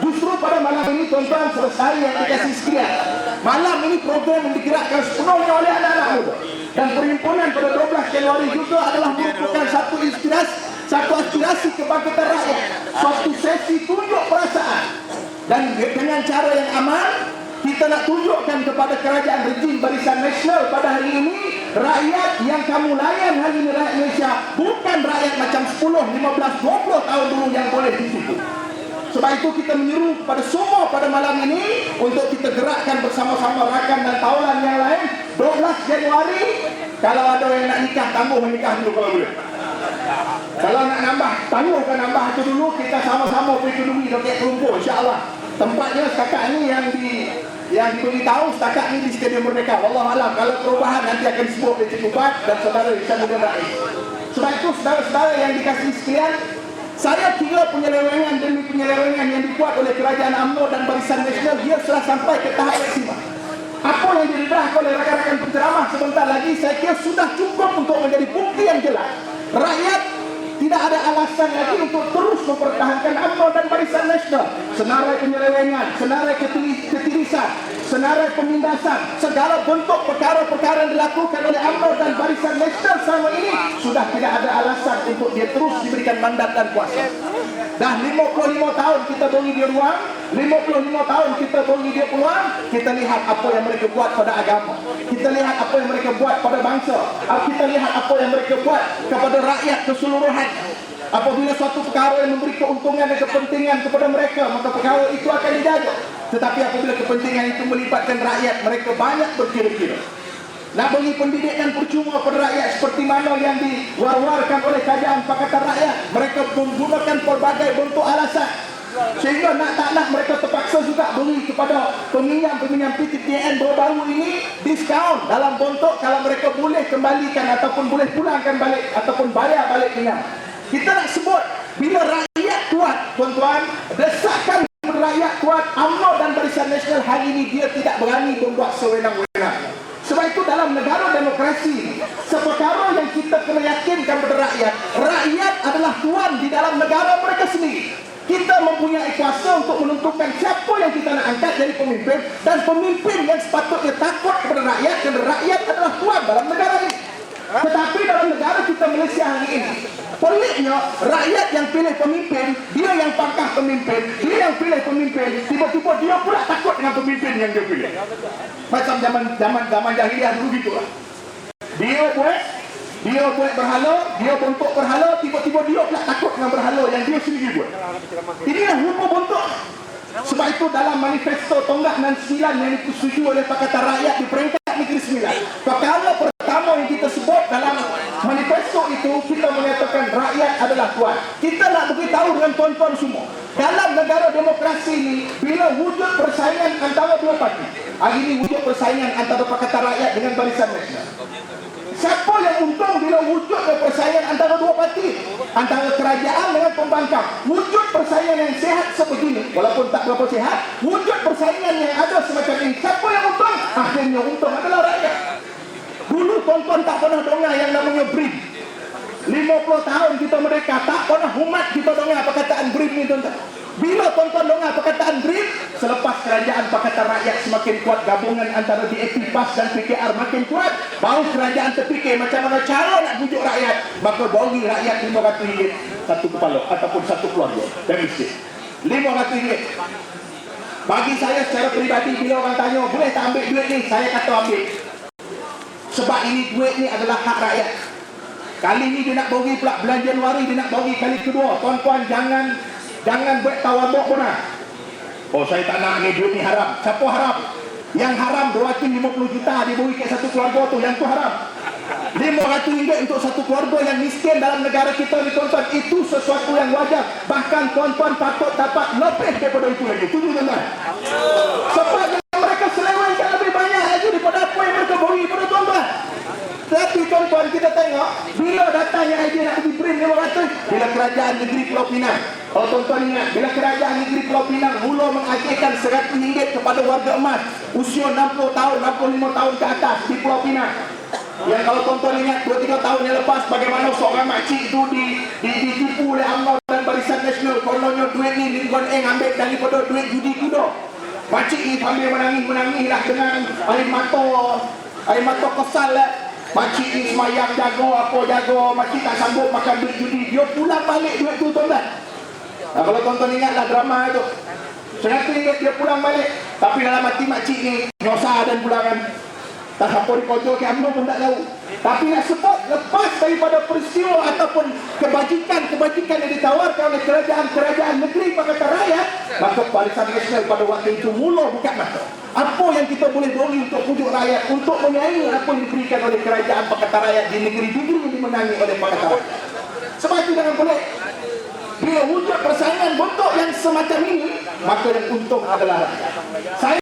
Justru pada malam ini tuan-tuan selesai yang dikasih sekian. Malam ini program yang digerakkan sepenuhnya oleh anak-anak muda. Dan perhimpunan pada 12 Januari juga adalah merupakan satu aspirasi kebangkitan rakyat. Suatu sesi tunjuk perasaan. Dan dengan cara yang aman, kita nak tunjukkan kepada kerajaan rejim Barisan Nasional pada hari ini, rakyat yang kamu layan hari ini rakyat Malaysia bukan rakyat macam 10, 15, 20 tahun dulu yang boleh ditipu. Sebab itu kita menyeru kepada semua pada malam ini untuk kita gerakkan bersama-sama rakan dan tawanan yang lain. 12 Januari, kalau ada yang nak nikah, tangguh menikah dulu kalau boleh. Kalau nak nambah, tangguhkan nambah itu dulu. Kita sama-sama pergi dulu Roket Lumpur, insya-Allah. Tempatnya setakat ini yang diberitahu setakat ini di Stadium Merdeka. Wallahualam, kalau perubahan nanti akan disebut oleh Cikgu Bat dan saudara Isyamuddin Rais. Sebab itu saudara-saudara yang dikasihi sekalian, saya kira penyelewengan demi penyelewengan yang dibuat oleh kerajaan UMNO dan Barisan Nasional dia telah sampai ke tahap maksimal. Apa yang didedahkan oleh rakan-rakan penceramah sebentar lagi saya kira sudah cukup untuk menjadi bukti yang jelas. Rakyat tidak ada alasan lagi untuk terus mempertahankan UMNO dan Barisan Nasional. Senarai penyelewengan, senarai ketirisan, senarai penindasan, segala bentuk perkara-perkara yang dilakukan oleh UMNO dan Barisan Nasional selama ini sudah tidak ada alasan untuk dia terus diberikan mandat dan kuasa. Dah 55 tahun kita beri dia ruang, 55 tahun kita beri dia peluang. Kita lihat apa yang mereka buat pada agama, kita lihat apa yang mereka buat pada bangsa, kita lihat apa yang mereka buat kepada rakyat keseluruhan. Apabila suatu perkara yang memberi keuntungan dan kepentingan kepada mereka, maka perkara itu akan dijaga. Tetapi apabila kepentingan itu melibatkan rakyat, mereka banyak berkira-kira. Nak bagi pendidikan percuma kepada rakyat seperti mana yang diwar-warkan oleh kerajaan Pakatan Rakyat, mereka menggunakan pelbagai bentuk alasan. Sehingga nak tak nak mereka terpaksa juga beri kepada peminjam-peminjam PTPN baru-baru ini diskaun dalam bentuk kalau mereka boleh kembalikan ataupun boleh pulangkan balik ataupun bayar balik pinjam. Kita nak sebut bila rakyat kuat, tuan-tuan, desakan rakyat kuat, UMNO dan Barisan Nasional hari ini dia tidak berani membuat sewenang-wenang. Sebab itu dalam negara demokrasi, seperkara yang kita kena yakinkan kepada rakyat, rakyat adalah tuan di dalam negara mereka sendiri. Kita mempunyai kuasa untuk menentukan siapa yang kita nak angkat jadi pemimpin, dan pemimpin yang sepatutnya takut kepada rakyat, kerana rakyat adalah tuan dalam negara ini. Tetapi dalam negara kita Malaysia hari ini, peliknya rakyat yang pilih pemimpin, dia yang pangkah pemimpin, dia yang pilih pemimpin, tiba-tiba dia pula takut dengan pemimpin yang dia pilih. Macam zaman jahiliah dulu gitulah. Dia buat berhala, dia bentuk berhala, tiba-tiba dia pula takut dengan berhala yang dia sendiri buat. Inilah rupa bentuk. Sebab itu dalam manifesto Tonggak 69 yang disetujui oleh Pakatan Rakyat di peringkat Negeri Sembilan, perkara pertama yang kita sebut dalam manifesto itu, kita menyatakan rakyat adalah tuan. Kita nak beritahu dengan tuan-tuan semua, dalam negara demokrasi ini, bila wujud persaingan antara dua parti, hari ini wujud persaingan antara Pakatan Rakyat dengan Barisan Nasional. Siapa yang untung bila wujud persaingan antara dua parti, antara kerajaan dengan pembangkang? Wujud persaingan yang sehat sebegini, walaupun tak berapa sehat, wujud persaingan yang ada semacam ini, siapa yang untung? Akhirnya untung adalah rakyat. Dulu tuan-tuan tak pernah dengar yang namanya BRIM. 50 tahun kita merdeka, tak pernah umat kita dengar perkataan BRIM ni, tuan-tuan. Bila tuan-tuan dengar perkataan BRIM, selepas kerajaan Pakatan Rakyat semakin kuat, gabungan antara DAP, PAS dan PKR makin kuat, baru kerajaan terfikir macam mana cara nak bujuk rakyat, maka bagi rakyat RM500 satu kepala ataupun satu keluarga dan miskin. RM500. Bagi saya secara peribadi, bila orang tanya boleh tak ambil duit ni, saya kata ambil. Sebab ini duit ni adalah hak rakyat. Kali ni dia nak bagi pula bulan Januari, dia nak bagi kali kedua. Tuan-tuan jangan buat tawaduk pun. Oh, saya tak nak ni, duit ni haram. Siapa haram? Yang haram RM250 juta diberi ke satu keluarga tu, yang tu haram. RM500 untuk satu keluarga yang miskin dalam negara kita ni, tuan-tuan, itu sesuatu yang wajar. Bahkan tuan-tuan patut dapat lebih daripada itu lagi. Tujuh tuan-tuan. Sebab mereka selewengkan lebih banyak lagi daripada apa yang mereka beri pada tuan-tuan. Tapi tuan-tuan, kita tengok bila datangnya idea nak pergi print RM500, bila kerajaan negeri Pulau Pinang. Kalau tuan-tuan ingat, bila kerajaan negeri Pulau Pinang mula mengagihkan RM100 kepada warga emas usia 60 tahun, 65 tahun ke atas di Pulau Pinang, Yang kalau tonton ingat 2-3 tahun yang lepas bagaimana seorang makcik itu ditipu oleh UMNO dan Barisan Nasional. Kononnya duit ni ambil daripada duit judi kudo. Makcik ni sambil menangis lah dengan air mata kesal lah. Makcik ni semayang jago makcik tak sanggup makan duit judi. Dia pulang balik duit tu tuan-tuan. Kalau tonton ingatlah drama itu. Sengaja ingat dia pulang balik. Tapi dalam hati makcik ni nyosa dan pulangan. Tak siapa dikocok ke UMNO pun tak tahu. Tapi nak sebut lepas daripada peristiwa ataupun kebajikan yang ditawarkan oleh kerajaan negeri Pakatan Rakyat, maka Barisan Nasional pada waktu itu mula buka mata. Apa yang kita boleh beri untuk pujuk rakyat, untuk menyaingi apa yang diberikan oleh kerajaan Pakatan Rakyat di negeri-negeri yang dimenangi oleh Pakatan Rakyat. Sebab itu jangan boleh bila wujud persaingan bentuk yang semacam ini, maka yang untung adalah rakyat. Saya